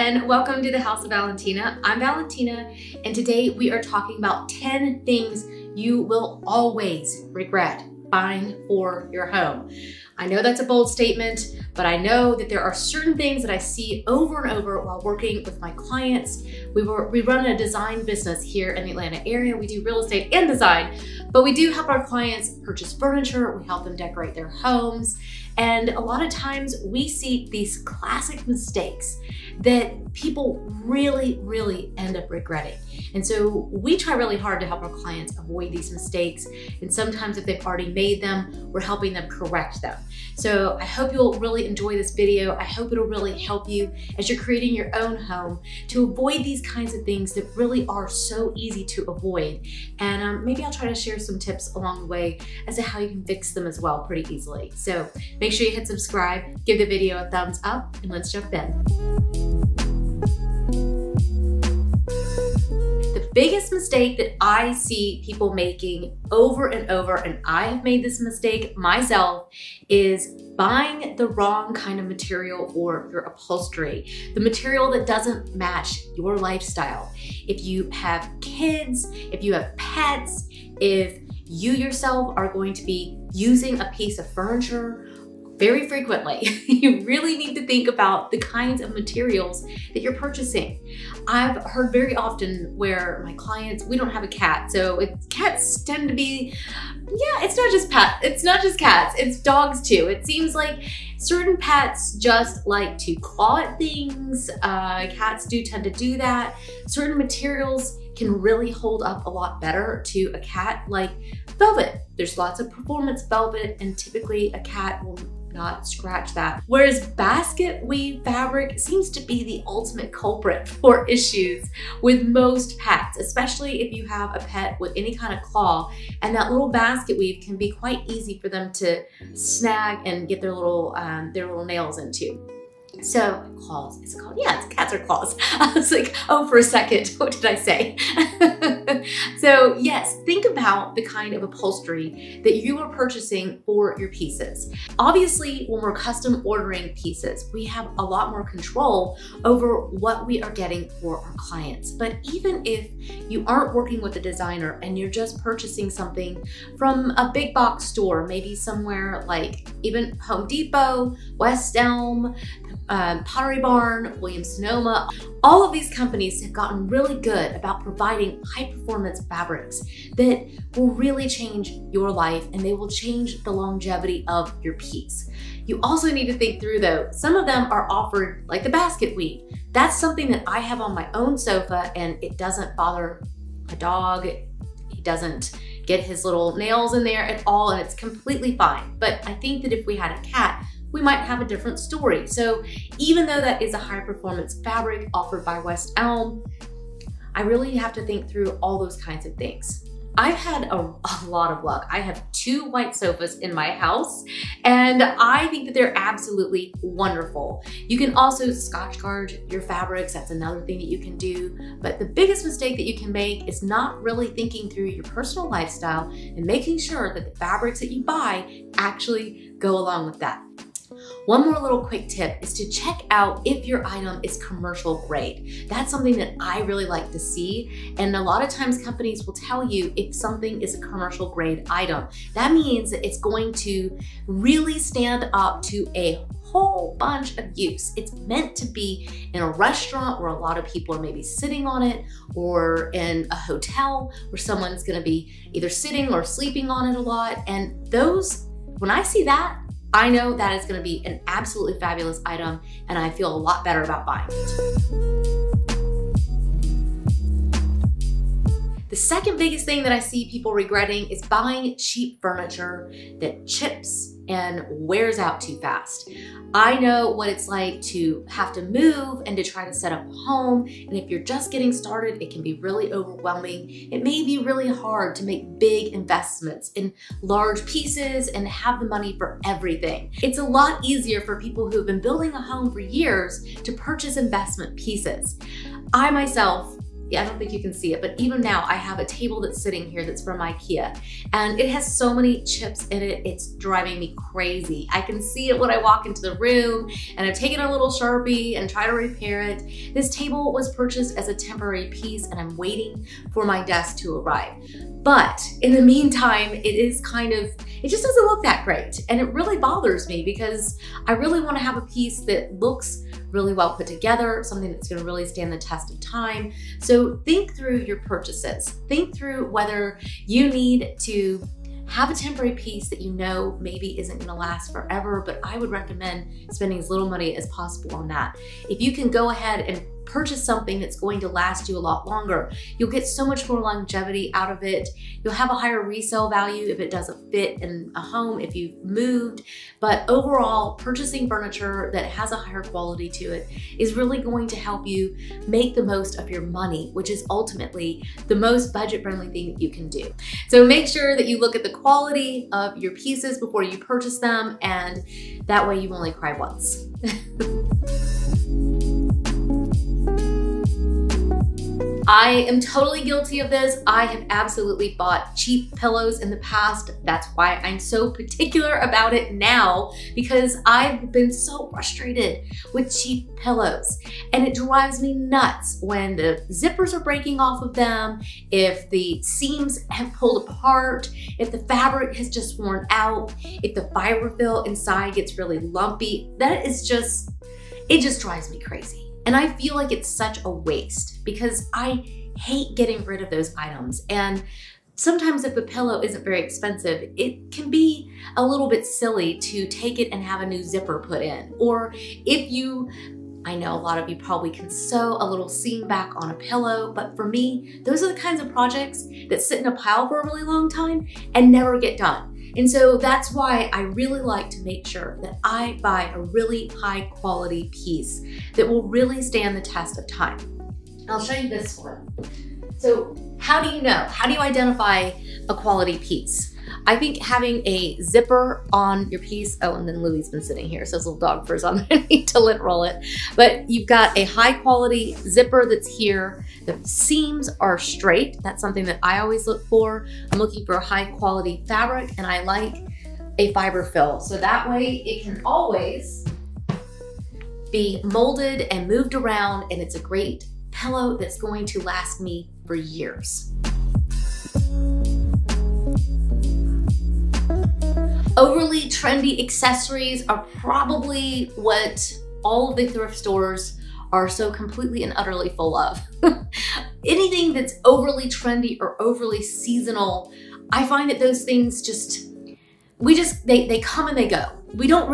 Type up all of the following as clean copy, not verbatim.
and welcome to the House of Valentina. I'm Valentina, and today we are talking about 10 things you will always regret buying for your home. I know that's a bold statement, but I know that there are certain things that I see over and over while working with my clients. We run a design business here in the Atlanta area. We do real estate and design, but we do help our clients purchase furniture. We help them decorate their homes. And a lot of times we see these classic mistakes that people really end up regretting. And so we try really hard to help our clients avoid these mistakes. And sometimes if they've already made them, we're helping them correct them. So I hope you'll really enjoy this video. I hope it'll really help you as you're creating your own home to avoid these kinds of things that really are so easy to avoid. And maybe I'll try to share some tips along the way as to how you can fix them as well pretty easily. So make sure you hit subscribe, give the video a thumbs up, and let's jump in. The biggest mistake that I see people making over and over, and I have made this mistake myself, is buying the wrong kind of material for your upholstery. The material that doesn't match your lifestyle. If you have kids, if you have pets, if you yourself are going to be using a piece of furniture very frequently, you really need to think about the kinds of materials that you're purchasing. I've heard very often where my clients, we don't have a cat, so cats tend to be, yeah, it's not just cats, it's dogs too. It seems like certain pets just like to claw at things. Cats do tend to do that. Certain materials can really hold up a lot better to a cat, like velvet. There's lots of performance velvet, and typically a cat will not scratch that. Whereas basket weave fabric seems to be the ultimate culprit for issues with most pets, especially if you have a pet with any kind of claw, and that little basket weave can be quite easy for them to snag and get their little nails into. So claws, is it called? Yeah, it's cats or claws. I was like, oh, for a second, what did I say? So yes, think about the kind of upholstery that you are purchasing for your pieces. Obviously, when we're custom ordering pieces, we have a lot more control over what we are getting for our clients. But even if you aren't working with a designer and you're just purchasing something from a big box store, maybe somewhere like even Home Depot, West Elm, Pottery Barn, Williams-Sonoma, all of these companies have gotten really good about providing high performance fabrics that will really change your life, and they will change the longevity of your piece. You also need to think through though, some of them are offered like the basket weave. That's something that I have on my own sofa, and it doesn't bother my dog. He doesn't get his little nails in there at all, and it's completely fine. But I think that if we had a cat, we might have a different story. So even though that is a high performance fabric offered by West Elm, I really have to think through all those kinds of things. I've had a lot of luck. I have 2 white sofas in my house, and I think that they're absolutely wonderful. You can also Scotch guard your fabrics. That's another thing that you can do. But the biggest mistake that you can make is not really thinking through your personal lifestyle and making sure that the fabrics that you buy actually go along with that. One more little quick tip is to check out if your item is commercial grade. That's something that I really like to see. And a lot of times companies will tell you if something is a commercial grade item. That means that it's going to really stand up to a whole bunch of use. It's meant to be in a restaurant where a lot of people are maybe sitting on it, or in a hotel where someone's gonna be either sitting or sleeping on it a lot. And those, when I see that, I know that is going to be an absolutely fabulous item, and I feel a lot better about buying it. The second biggest thing that I see people regretting is buying cheap furniture that chips and wears out too fast. I know what it's like to have to move and to try to set up a home, and if you're just getting started, it can be really overwhelming. It may be really hard to make big investments in large pieces and have the money for everything. It's a lot easier for people who have been building a home for years to purchase investment pieces. I myself yeah, I don't think you can see it, but even now I have a table that's sitting here that's from IKEA, and it has so many chips in it, it's driving me crazy. I can see it when I walk into the room, and I've taken a little Sharpie and try to repair it. This table was purchased as a temporary piece, and I'm waiting for my desk to arrive. But in the meantime, it is kind of, it just doesn't look that great. And it really bothers me because I really want to have a piece that looks really well put together, something that's going to really stand the test of time. So think through your purchases. Think through whether you need to have a temporary piece that you know maybe isn't going to last forever, but I would recommend spending as little money as possible on that. If you can go ahead and purchase something that's going to last you a lot longer, you'll get so much more longevity out of it. You'll have a higher resale value if it doesn't fit in a home, if you've moved. But overall, purchasing furniture that has a higher quality to it is really going to help you make the most of your money, which is ultimately the most budget-friendly thing that you can do. So make sure that you look at the quality of your pieces before you purchase them, and that way you only cry once. I am totally guilty of this. I have absolutely bought cheap pillows in the past. That's why I'm so particular about it now, because I've been so frustrated with cheap pillows. And it drives me nuts when the zippers are breaking off of them, if the seams have pulled apart, if the fabric has just worn out, if the fiberfill inside gets really lumpy. That is just, it just drives me crazy. And I feel like it's such a waste because I hate getting rid of those items. And sometimes if a pillow isn't very expensive, it can be a little bit silly to take it and have a new zipper put in. Or if you, I know a lot of you probably can sew a little seam back on a pillow, but for me, those are the kinds of projects that sit in a pile for a really long time and never get done. And so that's why I really like to make sure that I buy a really high quality piece that will really stand the test of time. I'll show you this one. So how do you know? How do you identify a quality piece? I think having a zipper on your piece, oh, and then Louie's been sitting here, so his little dog fur's on there. I need to lint roll it. But you've got a high quality zipper that's here. The seams are straight. That's something that I always look for. I'm looking for a high quality fabric, and I like a fiber fill. So that way it can always be molded and moved around, and it's a great pillow that's going to last me for years. Overly trendy accessories are probably what all of the thrift stores are so completely and utterly full of. Anything that's overly trendy or overly seasonal, I find that those things just, they come and they go. If we don't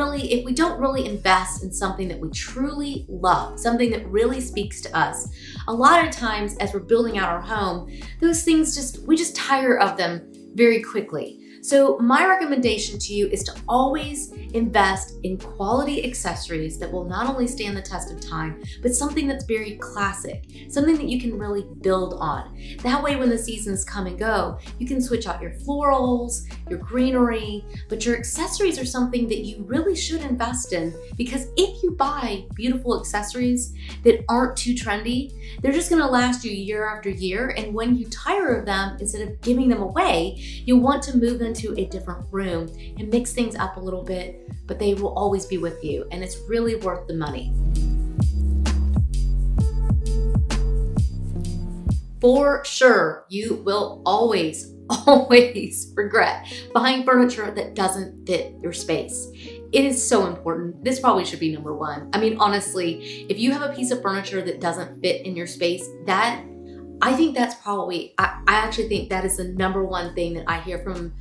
really invest in something that we truly love, something that really speaks to us, a lot of times as we're building out our home, those things we just tire of them very quickly. So my recommendation to you is to always invest in quality accessories that will not only stand the test of time, but something that's very classic, something that you can really build on. That way when the seasons come and go, you can switch out your florals, your greenery, but your accessories are something that you really should invest in, because if you buy beautiful accessories that aren't too trendy, they're just gonna last you year after year, and when you tire of them, instead of giving them away, you'll want to move them to a different room and mix things up a little bit, but they will always be with you, and it's really worth the money. For sure, you will always regret buying furniture that doesn't fit your space. It is so important. This probably should be number one. I mean, honestly, if you have a piece of furniture that doesn't fit in your space, I think that's probably, I actually think that is the number one thing that I hear from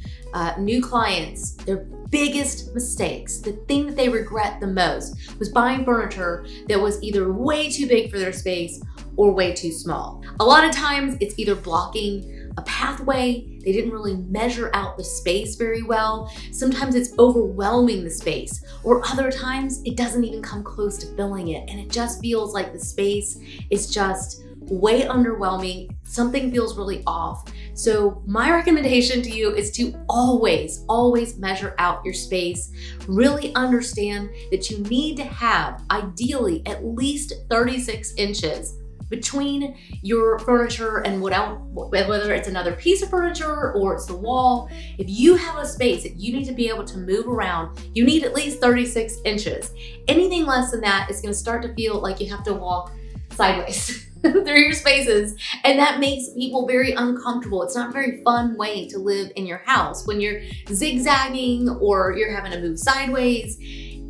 new clients. Their biggest mistakes, the thing that they regret the most, was buying furniture that was either way too big for their space or way too small. A lot of times it's either blocking a pathway, they didn't really measure out the space very well. Sometimes it's overwhelming the space, or other times it doesn't even come close to filling it, and it just feels like the space is just way underwhelming. Something feels really off. So my recommendation to you is to always measure out your space. Really understand that you need to have ideally at least 36 inches between your furniture and whether it's another piece of furniture or it's the wall, if you have a space that you need to be able to move around, you need at least 36 inches. Anything less than that is gonna start to feel like you have to walk sideways through your spaces, and that makes people very uncomfortable. It's not a very fun way to live in your house. When you're zigzagging or you're having to move sideways,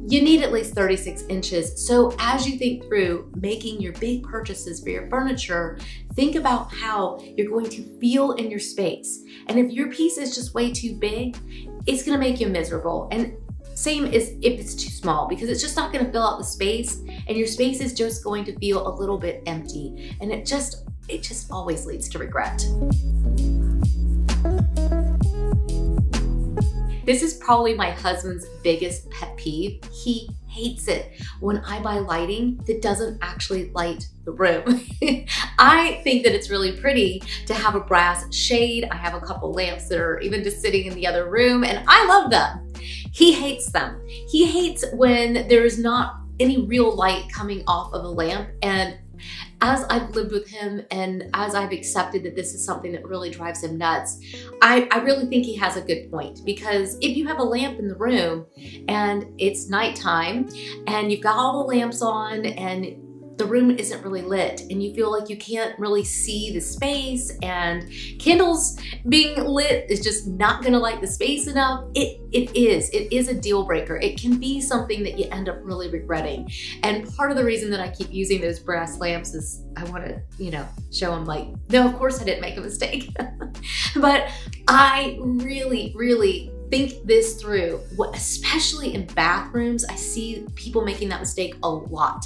you need at least 36 inches. So as you think through making your big purchases for your furniture, think about how you're going to feel in your space. And if your piece is just way too big, it's gonna make you miserable. And same as if it's too small, because it's just not gonna fill out the space, and your space is just going to feel a little bit empty. And it just always leads to regret. This is probably my husband's biggest pet peeve. He hates it when I buy lighting that doesn't actually light the room. I think that it's really pretty to have a brass shade. I have a couple lamps that are even just sitting in the other room, and I love them. He hates them. He hates when there's not any real light coming off of a lamp. And as I've lived with him and as I've accepted that this is something that really drives him nuts, I really think he has a good point, because if you have a lamp in the room and it's nighttime and you've got all the lamps on and the room isn't really lit and you feel like you can't really see the space, and candles being lit is just not gonna light the space enough, it is a deal breaker. It can be something that you end up really regretting. And part of the reason that I keep using those brass lamps is I wanna, show them like, no, of course I didn't make a mistake. But I really think this through, especially in bathrooms. I see people making that mistake a lot.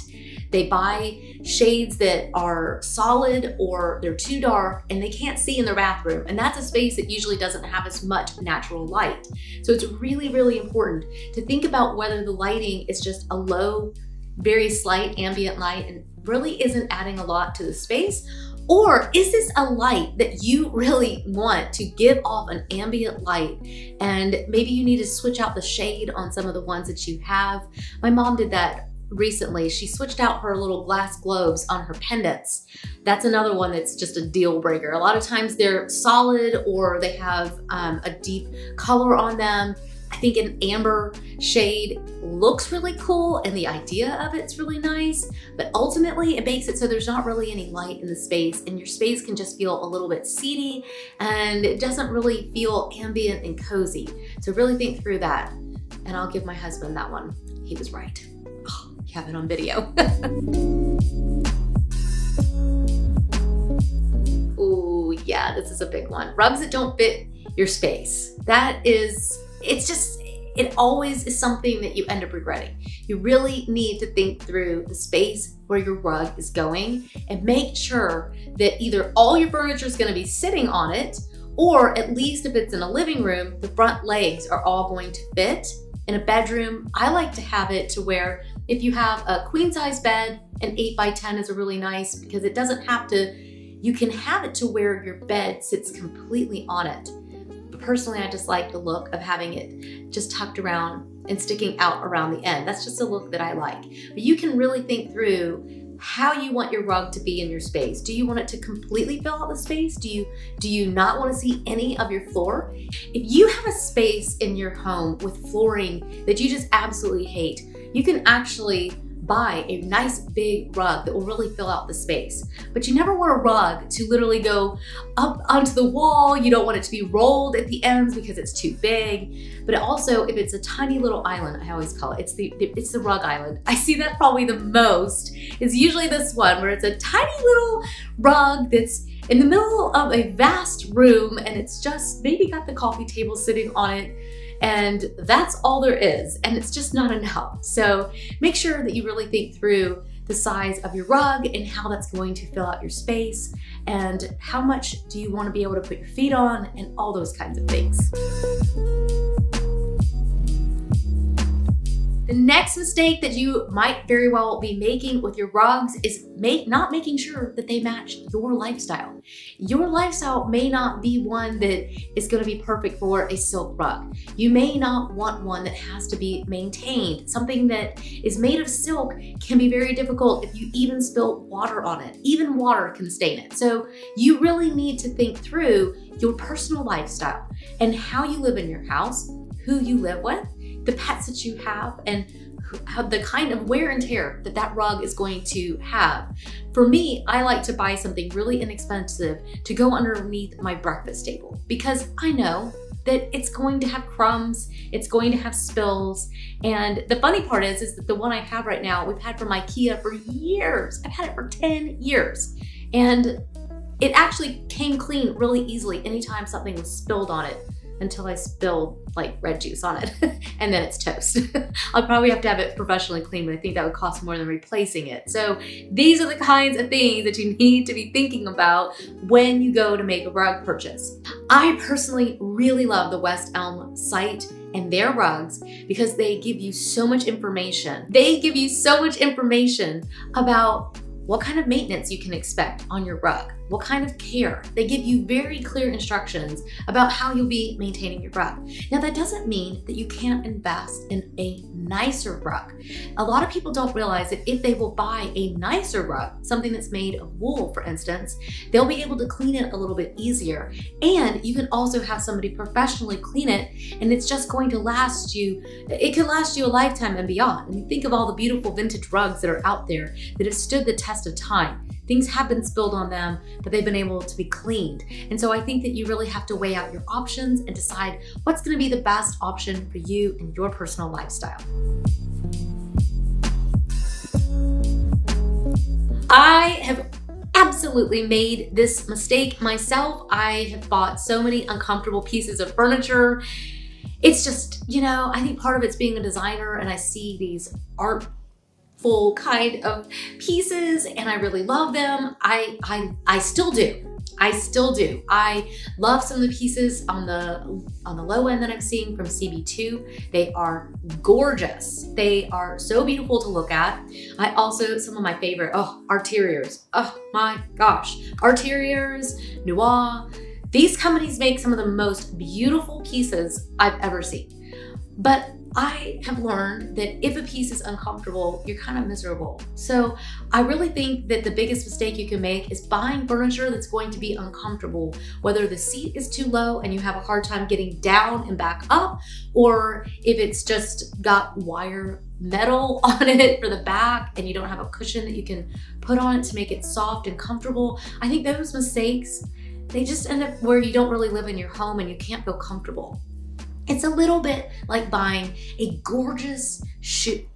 They buy shades that are solid or they're too dark and they can't see in their bathroom. And that's a space that usually doesn't have as much natural light. So it's really important to think about whether the lighting is just a low, very slight ambient light and really isn't adding a lot to the space. Or is this a light that you really want to give off an ambient light, and maybe you need to switch out the shade on some of the ones that you have? My mom did that recently. She switched out her little glass globes on her pendants. That's another one that's just a deal breaker. A lot of times they're solid or they have a deep color on them. I think an amber shade looks really cool and the idea of it's really nice, but ultimately it makes it so there's not really any light in the space, and your space can just feel a little bit seedy and it doesn't really feel ambient and cozy. So really think through that, and I'll give my husband that one. He was right. Oh, you have it on video. Oh yeah, this is a big one. Rugs that don't fit your space. It always is something that you end up regretting. You really need to think through the space where your rug is going and make sure that either all your furniture is going to be sitting on it, or at least if it's in a living room, the front legs are all going to fit. In a bedroom, I like to have it to where if you have a queen size bed, an 8x10 is really nice, because it doesn't have to, you can have it to where your bed sits completely on it. Personally, I just like the look of having it just tucked around and sticking out around the end. That's just a look that I like. But you can really think through how you want your rug to be in your space. Do you want it to completely fill out the space? Do you not want to see any of your floor? If you have a space in your home with flooring that you just absolutely hate, you can actually buy a nice big rug that will really fill out the space. But you never want a rug to literally go up onto the wall. You don't want it to be rolled at the ends because it's too big. But also, if it's a tiny little island, I always call it, it's the rug island. I see that probably the most. It's usually this one where it's a tiny little rug that's in the middle of a vast room, and it's just maybe got the coffee table sitting on it, and that's all there is, and it's just not enough. So make sure that you really think through the size of your rug and how that's going to fill out your space, and how much do you want to be able to put your feet on, and all those kinds of things. The next mistake that you might very well be making with your rugs is not making sure that they match your lifestyle. Your lifestyle may not be one that is going to be perfect for a silk rug. You may not want one that has to be maintained. Something that is made of silk can be very difficult if you even spill water on it. Even water can stain it. So you really need to think through your personal lifestyle and how you live in your house, who you live with, the pets that you have, and the kind of wear and tear that that rug is going to have. For me, I like to buy something really inexpensive to go underneath my breakfast table because I know that it's going to have crumbs, it's going to have spills. And the funny part is that the one I have right now, we've had from IKEA for years. I've had it for 10 years. And it actually came clean really easily anytime something was spilled on it, until I spilled like red juice on it and then it's toast. I'll probably have to have it professionally cleaned, but I think that would cost more than replacing it. So these are the kinds of things that you need to be thinking about when you go to make a rug purchase. I personally really love the West Elm site and their rugs because they give you so much information. They give you so much information about what kind of maintenance you can expect on your rug, what kind of care. They give you very clear instructions about how you'll be maintaining your rug. Now that doesn't mean that you can't invest in a nicer rug. A lot of people don't realize that if they will buy a nicer rug, something that's made of wool for instance, they'll be able to clean it a little bit easier. And you can also have somebody professionally clean it and it's just going to last you, it could last you a lifetime and beyond. I mean, think of all the beautiful vintage rugs that are out there that have stood the test of time. Things have been spilled on them, but they've been able to be cleaned. And so I think that you really have to weigh out your options and decide what's gonna be the best option for you and your personal lifestyle. I have absolutely made this mistake myself. I have bought so many uncomfortable pieces of furniture. It's just, you know, I think part of it's being a designer and I see these artful kind of pieces and I really love them. I still do. I still do. I love some of the pieces on the low end that I'm seeing from CB2. They are gorgeous. They are so beautiful to look at. I also, some of my favorite, Arteriers. Oh my gosh. Arteriers, Noir. These companies make some of the most beautiful pieces I've ever seen. But I have learned that if a piece is uncomfortable, you're kind of miserable. So I really think that the biggest mistake you can make is buying furniture that's going to be uncomfortable, whether the seat is too low and you have a hard time getting down and back up, or if it's just got wire metal on it for the back and you don't have a cushion that you can put on it to make it soft and comfortable. I think those mistakes, they just end up where you don't really live in your home and you can't feel comfortable. It's a little bit like buying a gorgeous shoe,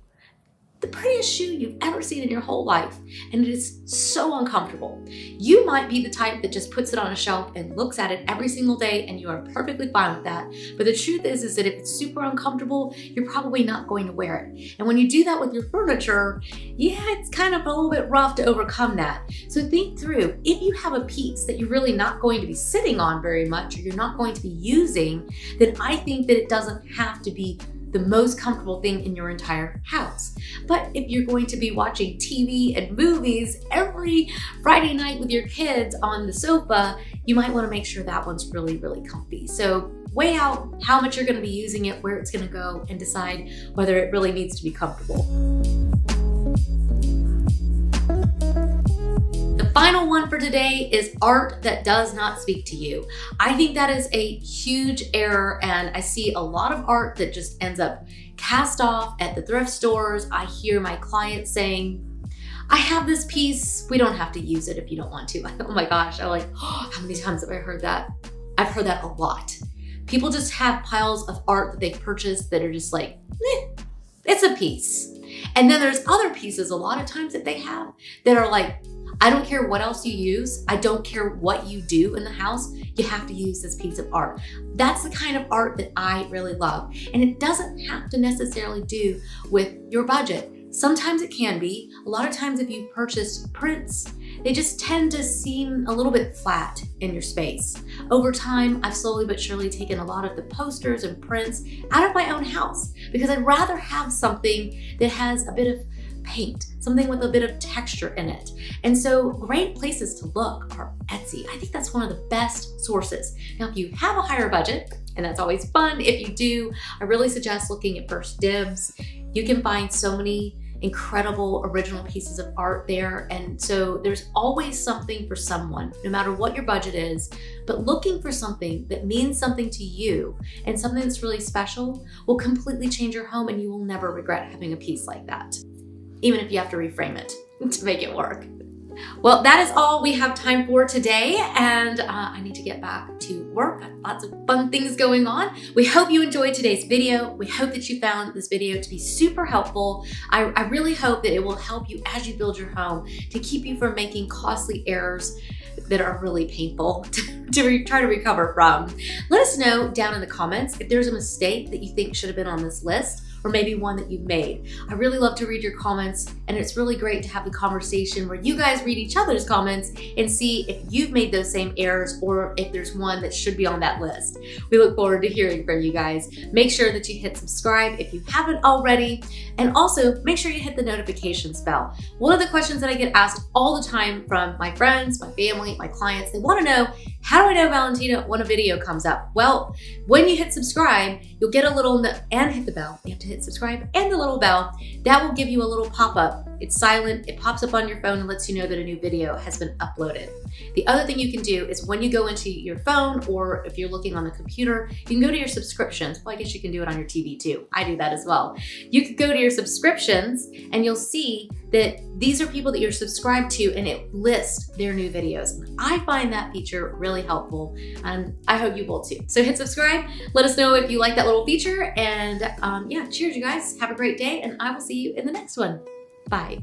the prettiest shoe you've ever seen in your whole life, and it is so uncomfortable. You might be the type that just puts it on a shelf and looks at it every single day and you are perfectly fine with that. But the truth is that if it's super uncomfortable, you're probably not going to wear it. And when you do that with your furniture, yeah, it's kind of a little bit rough to overcome that. So think through, if you have a piece that you're really not going to be sitting on very much or you're not going to be using, then I think that it doesn't have to be the most comfortable thing in your entire house. But if you're going to be watching TV and movies every Friday night with your kids on the sofa, you might want to make sure that one's really, really comfy. So weigh out how much you're going to be using it, where it's going to go, and decide whether it really needs to be comfortable. Final one for today is art that does not speak to you. I think that is a huge error, and I see a lot of art that just ends up cast off at the thrift stores. I hear my clients saying, I have this piece, we don't have to use it if you don't want to. Oh my gosh, I'm like, oh, how many times have I heard that? I've heard that a lot. People just have piles of art that they've purchased that are just like, it's a piece. And then there's other pieces a lot of times that they have that are like, I don't care what else you use. I don't care what you do in the house. You have to use this piece of art. That's the kind of art that I really love. And it doesn't have to necessarily do with your budget. Sometimes it can be. A lot of times if you've purchased prints, they just tend to seem a little bit flat in your space. Over time, I've slowly but surely taken a lot of the posters and prints out of my own house because I'd rather have something that has a bit of paint, something with a bit of texture in it. And so great places to look are Etsy. I think that's one of the best sources. Now, if you have a higher budget, and that's always fun, if you do, I really suggest looking at First Dibs. You can find so many incredible original pieces of art there. And so there's always something for someone, no matter what your budget is, but looking for something that means something to you and something that's really special will completely change your home and you will never regret having a piece like that, even if you have to reframe it to make it work. Well, that is all we have time for today, and I need to get back to work. Got lots of fun things going on. We hope you enjoyed today's video. We hope that you found this video to be super helpful. I really hope that it will help you as you build your home to keep you from making costly errors that are really painful to try to recover from. Let us know down in the comments if there's a mistake that you think should have been on this list, or maybe one that you've made. I really love to read your comments, and it's really great to have the conversation where you guys read each other's comments and see if you've made those same errors or if there's one that should be on that list. We look forward to hearing from you guys. Make sure that you hit subscribe if you haven't already, and also make sure you hit the notifications bell. One of the questions that I get asked all the time from my friends, my family, my clients, they want to know, how do I know, Valentina, when a video comes up? Well, when you hit subscribe, you'll get a little, and hit the bell. You have to hit subscribe and the little bell. That will give you a little pop-up. It's silent, it pops up on your phone and lets you know that a new video has been uploaded. The other thing you can do is when you go into your phone, or if you're looking on the computer, you can go to your subscriptions. Well, I guess you can do it on your TV too. I do that as well. You could go to your subscriptions and you'll see that these are people that you're subscribed to, and it lists their new videos. I find that feature really helpful, and I hope you will too. So hit subscribe, let us know if you like that little feature, and yeah, cheers you guys. Have a great day, and I will see you in the next one. Bye.